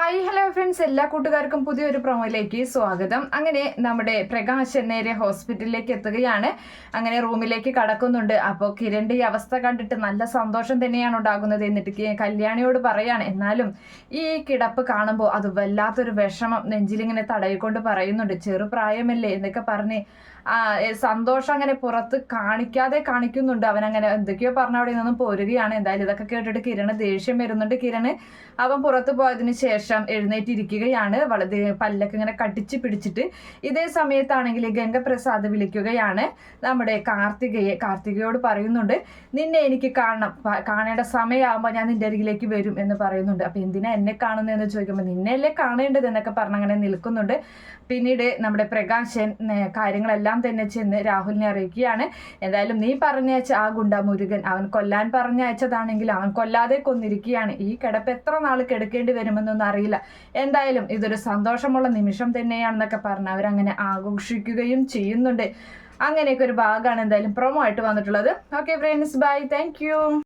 Hi hello friends, എല്ലാ കൂട്ടുകാർക്കും പുതിയൊരു പ്രൊമോയിലേക്ക് സ്വാഗതം. അങ്ങനെ നമ്മുടെ പ്രകാശൻ നേരെ ഹോസ്പിറ്റലിലേക്ക് എത്തുകയാണ്. അങ്ങനെ റൂമിലേക്ക് കടക്കുന്നുണ്ട്. അപ്പോൾ കിരണിന്റെ ഈ അവസ്ഥ കണ്ടിട്ട് നല്ല സന്തോഷം തന്നെയാണ് ഉണ്ടാകുന്നത്. എന്നിട്ട് കല്യാണിയോട് പറയാണ്, എന്നാലും ഈ കിടപ്പ് കാണുമ്പോൾ അത് വല്ലാത്തൊരു വിഷമം നെഞ്ചിലിങ്ങനെ തടയിക്കൊണ്ട് പറയുന്നുണ്ട്. ചെറുപ്രായമല്ലേ എന്നൊക്കെ പറഞ്ഞ് സന്തോഷം അങ്ങനെ പുറത്ത് കാണിക്കുന്നുണ്ട്. അവനങ്ങനെ എന്തൊക്കെയോ പറഞ്ഞ അവിടെ നിന്നും പോരുകയാണ്. എന്തായാലും ഇതൊക്കെ കേട്ടിട്ട് കിരണ് ദേഷ്യം വരുന്നുണ്ട്. കിരണ് അവൻ പുറത്തു പോയതിനു ശേഷം എഴുന്നേറ്റിരിക്കുകയാണ്. വളരെ പല്ലൊക്കെ ഇങ്ങനെ കടിച്ചു പിടിച്ചിട്ട്. ഇതേ സമയത്താണെങ്കിൽ ഗംഗപ്രസാദ് വിളിക്കുകയാണ് നമ്മുടെ കാർത്തികയോട് പറയുന്നുണ്ട്, നിന്നെ എനിക്ക് കാണേണ്ട സമയമാകുമ്പോൾ ഞാൻ നിന്റെ അരികിലേക്ക് വരും എന്ന് പറയുന്നുണ്ട്. അപ്പൊ എന്തിനാ എന്നെ കാണുന്നതെന്ന് ചോദിക്കുമ്പോൾ നിന്നെയല്ലേ കാണേണ്ടത് എന്നൊക്കെ പറഞ്ഞങ്ങനെ നിൽക്കുന്നുണ്ട്. പിന്നീട് നമ്മുടെ പ്രകാശൻ കാര്യങ്ങളെല്ലാം തന്നെ ചെന്ന് രാഹുലിനെ അറിയിക്കുകയാണ്. എന്തായാലും നീ പറഞ്ഞയച്ച ആ ഗുണ്ട മുരുകൻ അവൻ കൊല്ലാൻ പറഞ്ഞയച്ചതാണെങ്കിൽ അവൻ കൊല്ലാതെ കൊന്നിരിക്കുകയാണ്. ഈ കിടപ്പ് എത്ര നാൾ കിടക്കേണ്ടി വരുമെന്നൊന്നും അറിയില്ല. എന്തായാലും ഇതൊരു സന്തോഷമുള്ള നിമിഷം തന്നെയാണെന്നൊക്കെ പറഞ്ഞ് അവരങ്ങനെ ആഘോഷിക്കുകയും ചെയ്യുന്നുണ്ട്. അങ്ങനെയൊക്കെ ഒരു ഭാഗമാണ് എന്തായാലും പ്രൊമോ ആയിട്ട് വന്നിട്ടുള്ളത്. Okay friends, bye, thank U.